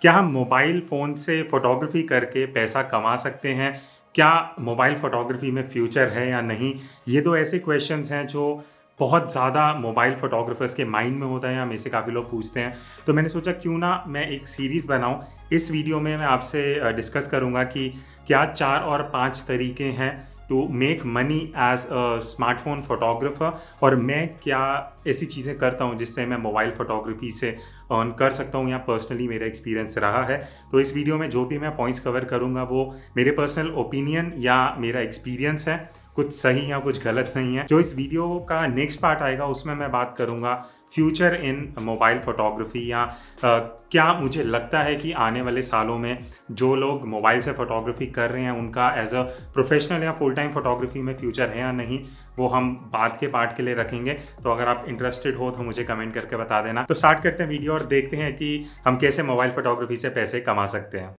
क्या हम mobile phone से फ़ोटोग्राफ़ी करके पैसा कमा सकते हैं? क्या मोबाइल फ़ोटोग्राफ़ी में फ्यूचर है या नहीं? ये 2 ऐसे क्वेश्चंस हैं जो बहुत ज़्यादा मोबाइल फ़ोटोग्राफ़र्स के माइंड में होता है, हमें से काफ़ी लोग पूछते हैं। तो मैंने सोचा क्यों ना मैं एक सीरीज़ बनाऊँ। इस वीडियो में मैं आपसे डिस्कस करूँगा कि क्या 4 और 5 तरीके हैं to make money as a smartphone photographer और मैं क्या ऐसी चीज़ें करता हूँ जिससे मैं मोबाइल फ़ोटोग्राफ़ी से अर्न कर सकता हूँ या पर्सनली मेरा एक्सपीरियंस रहा है। तो इस वीडियो में जो भी मैं पॉइंट्स कवर करूँगा वो मेरे पर्सनल ओपिनियन या मेरा एक्सपीरियंस है, कुछ सही या कुछ गलत नहीं है। जो इस वीडियो का नेक्स्ट पार्ट आएगा उसमें मैं बात करूँगा फ्यूचर इन मोबाइल फ़ोटोग्राफ़ी या क्या मुझे लगता है कि आने वाले सालों में जो लोग मोबाइल से फ़ोटोग्राफ़ी कर रहे हैं उनका एज़ अ प्रोफ़ेशनल या फुल टाइम फ़ोटोग्राफ़ी में फ्यूचर है या नहीं, वो हम बाद के पार्ट के लिए रखेंगे। तो अगर आप इंटरेस्टेड हो तो मुझे कमेंट करके बता देना। तो स्टार्ट करते हैं वीडियो और देखते हैं कि हम कैसे मोबाइल फ़ोटोग्राफ़ी से पैसे कमा सकते हैं।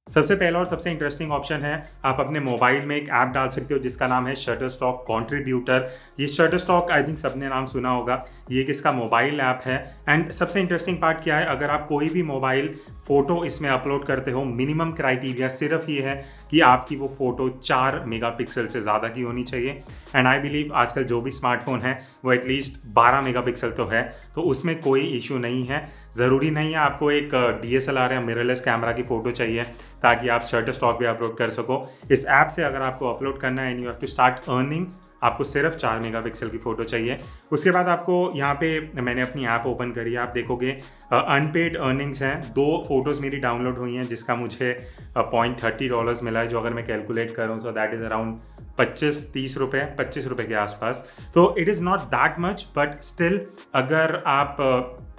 सबसे पहला और सबसे इंटरेस्टिंग ऑप्शन है, आप अपने मोबाइल में एक ऐप डाल सकते हो जिसका नाम है शटरस्टॉक कंट्रीब्यूटर। ये शटरस्टॉक आई थिंक सबने नाम सुना होगा। ये एक इसका मोबाइल ऐप है एंड सबसे इंटरेस्टिंग पार्ट क्या है, अगर आप कोई भी मोबाइल फ़ोटो इसमें अपलोड करते हो, मिनिमम क्राइटेरिया सिर्फ ये है कि आपकी वो फ़ोटो 4 मेगापिक्सल से ज़्यादा की होनी चाहिए एंड आई बिलीव आजकल जो भी स्मार्टफोन है वो एटलीस्ट 12 मेगापिक्सल तो है, तो उसमें कोई इशू नहीं है। ज़रूरी नहीं है आपको एक DSLR या मिररलेस कैमरा की फ़ोटो चाहिए ताकि आप शटरस्टॉक भी अपलोड कर सको। इस ऐप से अगर आपको अपलोड करना है and you have to start earning, आपको सिर्फ 4 मेगापिक्सल की फ़ोटो चाहिए। उसके बाद आपको यहाँ पे मैंने अपनी ऐप ओपन करी है, आप देखोगे अनपेड अर्निंग्स हैं। 2 फ़ोटोज़ मेरी डाउनलोड हुई हैं जिसका मुझे $0.30 मिला है, जो अगर मैं कैलकुलेट करूँ सो दैट इज़ अराउंड 25-30 रुपये, 25 रुपये के आसपास। तो it is not that much but still अगर आप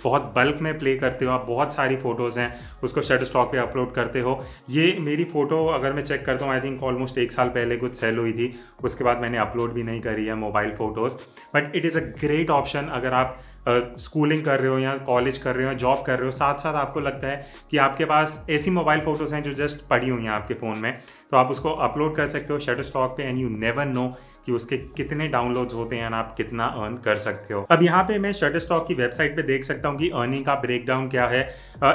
बहुत बल्क में प्ले करते हो, आप बहुत सारी फ़ोटोज़ हैं उसको शटरस्टॉक पे अपलोड करते हो। ये मेरी फ़ोटो अगर मैं चेक करता हूँ आई थिंक ऑलमोस्ट 1 साल पहले कुछ सेल हुई थी, उसके बाद मैंने अपलोड भी नहीं करी है mobile photos. But it is a great option अगर आप स्कूलिंग कर रहे हो या कॉलेज कर रहे हो, जॉब कर रहे हो, साथ साथ आपको लगता है कि आपके पास ऐसी मोबाइल फ़ोटोज़ हैं जो जस्ट पड़ी हुई हैं आपके फ़ोन में, तो आप उसको अपलोड कर सकते हो शटरस्टॉक पे एंड यू नेवर नो कि उसके कितने डाउनलोड्स होते हैं और आप कितना अर्न कर सकते हो। अब यहाँ पे मैं शटरस्टॉक की वेबसाइट पे देख सकता हूँ कि अर्निंग का ब्रेकडाउन क्या है।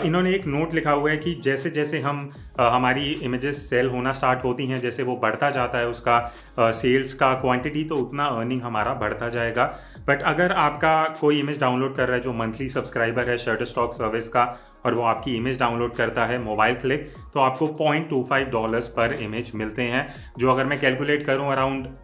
इन्होंने एक नोट लिखा हुआ है कि जैसे जैसे हम हमारी इमेजेस सेल होना स्टार्ट होती हैं, जैसे वो बढ़ता जाता है उसका सेल्स का क्वांटिटी, तो उतना अर्निंग हमारा बढ़ता जाएगा। बट अगर आपका कोई इमेज डाउनलोड कर रहा है जो मंथली सब्सक्राइबर है शटरस्टॉक सर्विस का और वो आपकी इमेज डाउनलोड करता है मोबाइल क्लिक, तो आपको $0.25 पर इमेज मिलते हैं, जो अगर मैं कैलकुलेट करूँ अराउंड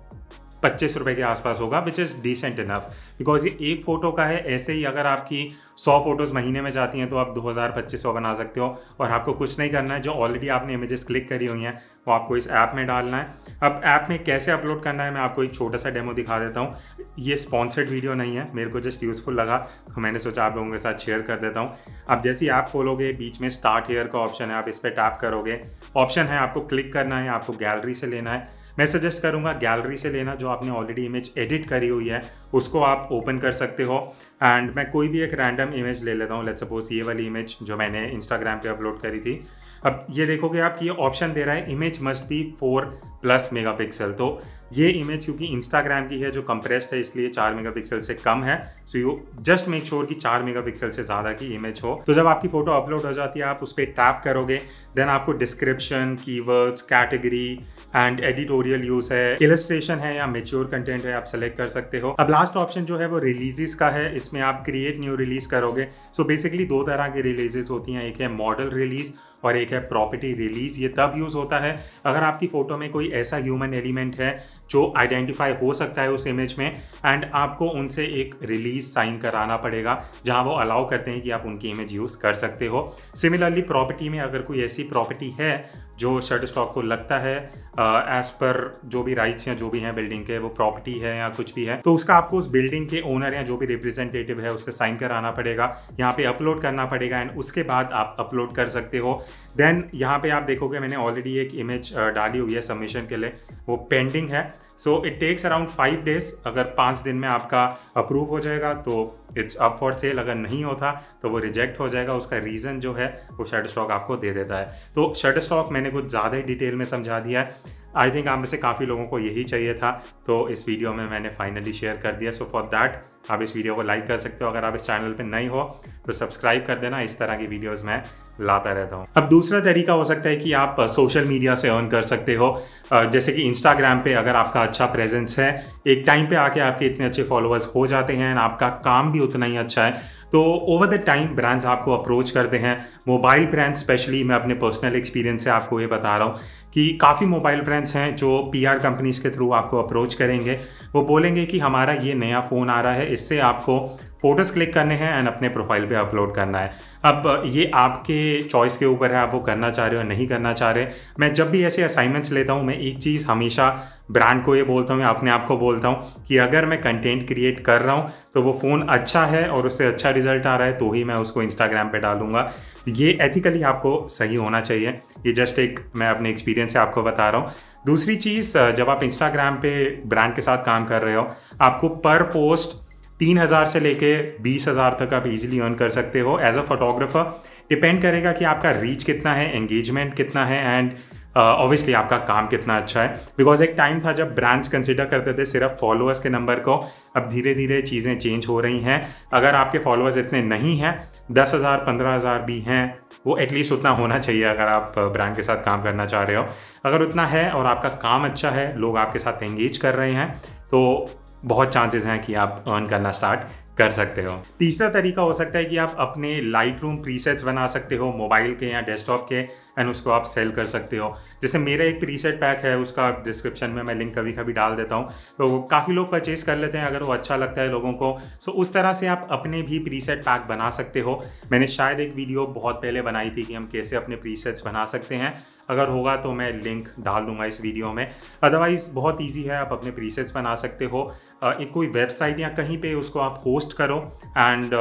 25 रुपये के आसपास होगा, which is decent enough because ये एक फ़ोटो का है। ऐसे ही अगर आपकी 100 फ़ोटोज़ महीने में जाती हैं तो आप 2000-2500 बना सकते हो और आपको कुछ नहीं करना है। जो ऑलरेडी आपने इमेजेस क्लिक करी हुई हैं वो आपको इस ऐप में डालना है। अब ऐप में कैसे अपलोड करना है मैं आपको एक छोटा सा डेमो दिखा देता हूँ। ये स्पॉन्सर्ड वीडियो नहीं है, मेरे को जस्ट यूज़फुल लगा तो मैंने सोचा आप लोगों के साथ शेयर कर देता हूँ। आप जैसे ही ऐप खोलोगे बीच में स्टार्ट हेयर का ऑप्शन है, आप इस पर टैप करोगे, ऑप्शन है आपको क्लिक करना है, आपको गैलरी से लेना है। मैं सजेस्ट करूंगा गैलरी से लेना, जो आपने ऑलरेडी इमेज एडिट करी हुई है उसको आप ओपन कर सकते हो एंड मैं कोई भी एक रैंडम इमेज ले लेता हूँ। लेट्स सपोज ये वाली इमेज जो मैंने इंस्टाग्राम पे अपलोड करी थी। अब ये देखोगे आप कि ये ऑप्शन दे रहा है इमेज मस्ट बी 4+ मेगापिक्सल। तो ये इमेज क्योंकि इंस्टाग्राम की है जो कंप्रेस्ड है इसलिए 4 मेगापिक्सल से कम है, so you just make sure कि 4 मेगापिक्सल से ज़्यादा की इमेज हो। तो जब आपकी फ़ोटो अपलोड हो जाती है आप उस पर टैप करोगे, देन आपको description, keywords, category and editorial use है, इलस्ट्रेशन है या मेच्योर कंटेंट है, आप सेलेक्ट कर सकते हो। अब लास्ट ऑप्शन जो है वो रिलीजेस का है, इसमें आप क्रिएट न्यू रिलीज़ करोगे। सो बेसिकली 2 तरह की रिलीजेस होती हैं, एक है मॉडल रिलीज़ और एक है प्रॉपर्टी रिलीज़। ये तब यूज़ होता है अगर आपकी फ़ोटो में कोई ऐसा ह्यूमन एलिमेंट है जो आइडेंटिफाई हो सकता है उस इमेज में एंड आपको उनसे एक रिलीज साइन कराना पड़ेगा जहां वो अलाउ करते हैं कि आप उनकी इमेज यूज़ कर सकते हो। सिमिलरली प्रॉपर्टी में अगर कोई ऐसी प्रॉपर्टी है जो शटरस्टॉक को लगता है एज पर जो भी राइट्स या जो भी हैं बिल्डिंग के वो प्रॉपर्टी है या कुछ भी है, तो उसका आपको उस बिल्डिंग के ओनर या जो भी रिप्रेजेंटेटिव है उससे साइन कराना पड़ेगा, यहाँ पे अपलोड करना पड़ेगा एंड उसके बाद आप अपलोड कर सकते हो। देन यहाँ पे आप देखोगे मैंने ऑलरेडी एक इमेज डाली हुई है सबमिशन के लिए, वो पेंडिंग है। So it takes around 5 days. अगर 5 दिन में आपका अप्रूव हो जाएगा तो इट्स अप फॉर सेल, अगर नहीं होता तो वो रिजेक्ट हो जाएगा। उसका रीज़न जो है वो शटरस्टॉक आपको दे देता है। तो शटरस्टॉक मैंने कुछ ज़्यादा ही डिटेल में समझा दिया है। आई थिंक आप में से काफ़ी लोगों को यही चाहिए था, तो इस वीडियो में मैंने फाइनली शेयर कर दिया। सो फॉर दैट आप इस वीडियो को लाइक कर सकते हो। अगर आप इस चैनल पे नए हो तो सब्सक्राइब कर देना, इस तरह की वीडियोस मैं लाता रहता हूँ। अब दूसरा तरीका हो सकता है कि आप सोशल मीडिया से अर्न कर सकते हो। जैसे कि इंस्टाग्राम पे अगर आपका अच्छा प्रेजेंस है, एक टाइम पे आके आपके इतने अच्छे फॉलोअर्स हो जाते हैं, आपका काम भी उतना ही अच्छा है, तो ओवर द टाइम ब्रांड्स आपको अप्रोच करते हैं। मोबाइल ब्रांड स्पेशली, मैं अपने पर्सनल एक्सपीरियंस से आपको ये बता रहा हूँ कि काफ़ी मोबाइल ब्रांड्स हैं जो PR कंपनीज के थ्रू आपको अप्रोच करेंगे। वो बोलेंगे कि हमारा ये नया फ़ोन आ रहा है, इससे आपको फ़ोटोज़ क्लिक करने हैं एंड अपने प्रोफाइल पे अपलोड करना है। अब ये आपके चॉइस के ऊपर है, आप वो करना चाह रहे हो नहीं करना चाह रहे। मैं जब भी ऐसे असाइनमेंट्स लेता हूँ, मैं एक चीज़ हमेशा ब्रांड को ये बोलता हूँ या अपने आप को बोलता हूँ कि अगर मैं कंटेंट क्रिएट कर रहा हूँ तो वो फ़ोन अच्छा है और उससे अच्छा रिजल्ट आ रहा है तो ही मैं उसको इंस्टाग्राम पे डालूंगा। ये एथिकली आपको सही होना चाहिए। ये जस्ट एक मैं अपने एक्सपीरियंस से आपको बता रहा हूँ। दूसरी चीज़, जब आप इंस्टाग्राम पे ब्रांड के साथ काम कर रहे हो, आपको पर पोस्ट 3,000 से लेके 20,000 तक आप इजीली अर्न कर सकते हो एज अ फोटोग्राफर। डिपेंड करेगा कि आपका रीच कितना है, एंगेजमेंट कितना है एंड ऑब्वियसली आपका काम कितना अच्छा है। बिकॉज एक टाइम था जब ब्रांड्स कंसिडर करते थे सिर्फ फॉलोअर्स के नंबर को। अब धीरे धीरे चीज़ें चेंज हो रही हैं। अगर आपके फॉलोअर्स इतने नहीं हैं, 10,000 15,000 भी हैं, वो एटलीस्ट उतना होना चाहिए अगर आप ब्रांड के साथ काम करना चाह रहे हो। अगर उतना है और आपका काम अच्छा है, लोग आपके साथ एंगेज कर रहे हैं, तो बहुत चांसेस हैं कि आप अर्न करना स्टार्ट कर सकते हो। तीसरा तरीका हो सकता है कि आप अपने लाइटरूम प्रीसेट्स बना सकते हो मोबाइल के या डेस्कटॉप के एंड उसको आप सेल कर सकते हो। जैसे मेरा एक प्रीसेट पैक है, उसका डिस्क्रिप्शन में मैं लिंक कभी कभी डाल देता हूँ, तो काफ़ी लोग परचेज कर लेते हैं अगर वो अच्छा लगता है लोगों को। सो उस तरह से आप अपने भी प्रीसेट पैक बना सकते हो। मैंने शायद एक वीडियो बहुत पहले बनाई थी कि हम कैसे अपने प्रीसेट्स बना सकते हैं। अगर होगा तो मैं लिंक डाल दूंगा इस वीडियो में। अदरवाइज़ बहुत ईजी है, आप अपने प्रीसेट्स बना सकते हो। एक कोई वेबसाइट या कहीं पे उसको आप होस्ट करो एंड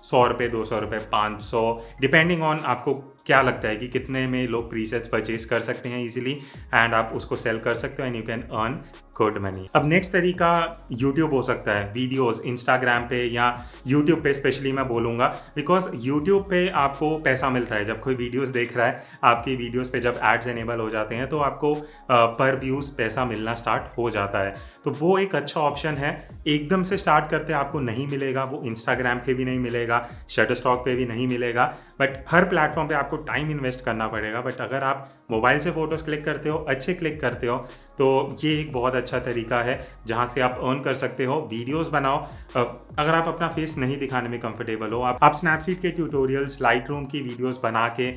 100 रुपये, 200 रुपये, 500, डिपेंडिंग ऑन आपको क्या लगता है कि कितने में लोग प्रीसेट्स परचेज कर सकते हैं इजीली, एंड आप उसको सेल कर सकते हो and you can earn good money. अब नेक्स्ट तरीका यूट्यूब हो सकता है। वीडियोस इंस्टाग्राम पे या यूट्यूब पे स्पेशली मैं बोलूँगा, बिकॉज यूट्यूब पे आपको पैसा मिलता है। जब कोई वीडियोस देख रहा है, आपकी वीडियोस पे जब एड्स एनेबल हो जाते हैं तो आपको पर व्यूज़ पैसा मिलना स्टार्ट हो जाता है। तो वो एक अच्छा ऑप्शन है। एकदम से स्टार्ट करते आपको नहीं मिलेगा, वो इंस्टाग्राम पे भी नहीं मिलेगा, शटरस्टॉक पे भी नहीं मिलेगा, बट हर प्लेटफॉर्म पे आपको टाइम इन्वेस्ट करना पड़ेगा। बट अगर आप मोबाइल से फ़ोटोज़ क्लिक करते हो, अच्छे क्लिक करते हो, तो ये एक बहुत अच्छा तरीका है जहाँ से आप अर्न कर सकते हो। वीडियोस बनाओ। अगर आप अपना फेस नहीं दिखाने में कंफर्टेबल हो, आप स्नैपसीड के ट्यूटोरियल्स, लाइटरूम की वीडियोस बना के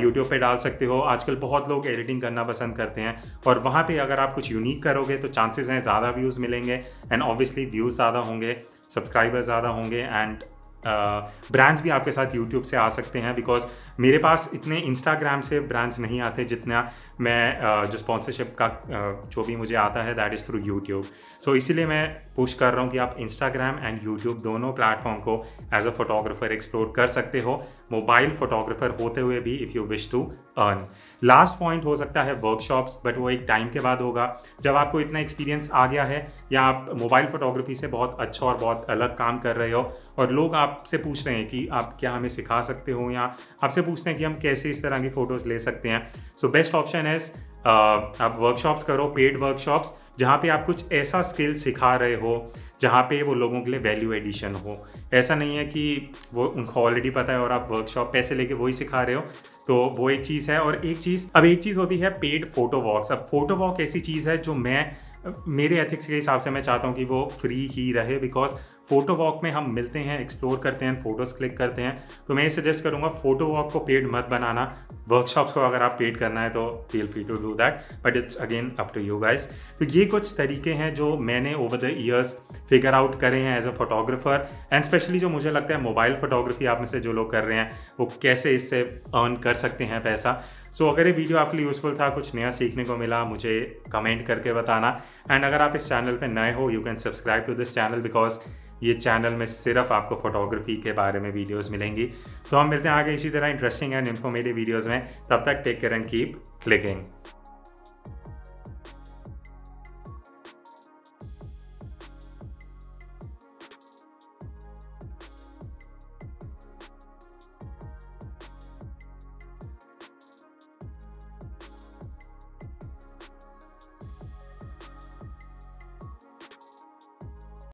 यूट्यूब पे डाल सकते हो। आजकल बहुत लोग एडिटिंग करना पसंद करते हैं और वहाँ पे अगर आप कुछ यूनिक करोगे तो चांसेस हैं ज़्यादा व्यूज़ मिलेंगे एंड ऑब्वियसली व्यूज़ ज़्यादा होंगे, सब्सक्राइबर्स ज़्यादा होंगे एंड ब्रांड्स भी आपके साथ यूट्यूब से आ सकते हैं। बिकॉज मेरे पास इतने इंस्टाग्राम से ब्रांड्स नहीं आते जितना मैं जो स्पॉन्सरशिप का जो भी मुझे आता है that is through YouTube. So इसीलिए मैं पुश कर रहा हूँ कि आप इंस्टाग्राम एंड यूट्यूब दोनों प्लेटफॉर्म को एज अ फोटोग्राफर एक्सप्लोर कर सकते हो, मोबाइल फोटोग्राफर होते हुए भी, if you wish to earn. Last point हो सकता है वर्कशॉप्स, बट वो एक टाइम के बाद होगा जब आपको इतना एक्सपीरियंस आ गया है या आप मोबाइल फोटोग्राफी से बहुत अच्छा और बहुत अलग काम कर रहे हो और लोग आपसे पूछ रहे हैं कि आप क्या हमें सिखा सकते हो, या आपसे पूछते हैं कि हम कैसे इस तरह की फ़ोटोज़ ले सकते हैं। सो बेस्ट ऑप्शन है आप वर्कशॉप्स करो, पेड वर्कशॉप्स, जहाँ पे आप कुछ ऐसा स्किल सिखा रहे हो जहाँ पे वो लोगों के लिए वैल्यू एडिशन हो। ऐसा नहीं है कि वो उनको ऑलरेडी पता है और आप वर्कशॉप पैसे लेके वही सिखा रहे हो। तो वो एक चीज़ है। और एक चीज़ होती है पेड फोटो वॉक्स। अब फोटो वॉक ऐसी चीज़ है जो मेरे एथिक्स के हिसाब से मैं चाहता हूँ कि वो फ्री ही रहे, बिकॉज फ़ोटो वॉक में हम मिलते हैं, एक्सप्लोर करते हैं, फ़ोटोज़ क्लिक करते हैं। तो मैं ये सजेस्ट करूँगा फ़ोटो वॉक को पेड मत बनाना। वर्कशॉप्स को अगर आप पेड करना है तो feel free to do that, but it's again up to you guys. तो ये कुछ तरीके हैं जो मैंने over the years figure out करे हैं as a photographer, and specially जो मुझे लगता है मोबाइल फोटोग्राफी आप में से जो लोग कर रहे हैं वो कैसे इससे अर्न कर सकते हैं पैसा। सो अगर ये वीडियो आपके लिए यूज़फुल था, कुछ नया सीखने को मिला, मुझे कमेंट करके बताना। एंड अगर आप इस चैनल पे नए हो, you can subscribe to this channel, because ये चैनल में सिर्फ आपको फोटोग्राफी के बारे में वीडियोस मिलेंगी। तो हम मिलते हैं आगे इसी तरह इंटरेस्टिंग एंड इन्फॉर्मेटिव वीडियोस में। तब तक take care and keep clicking.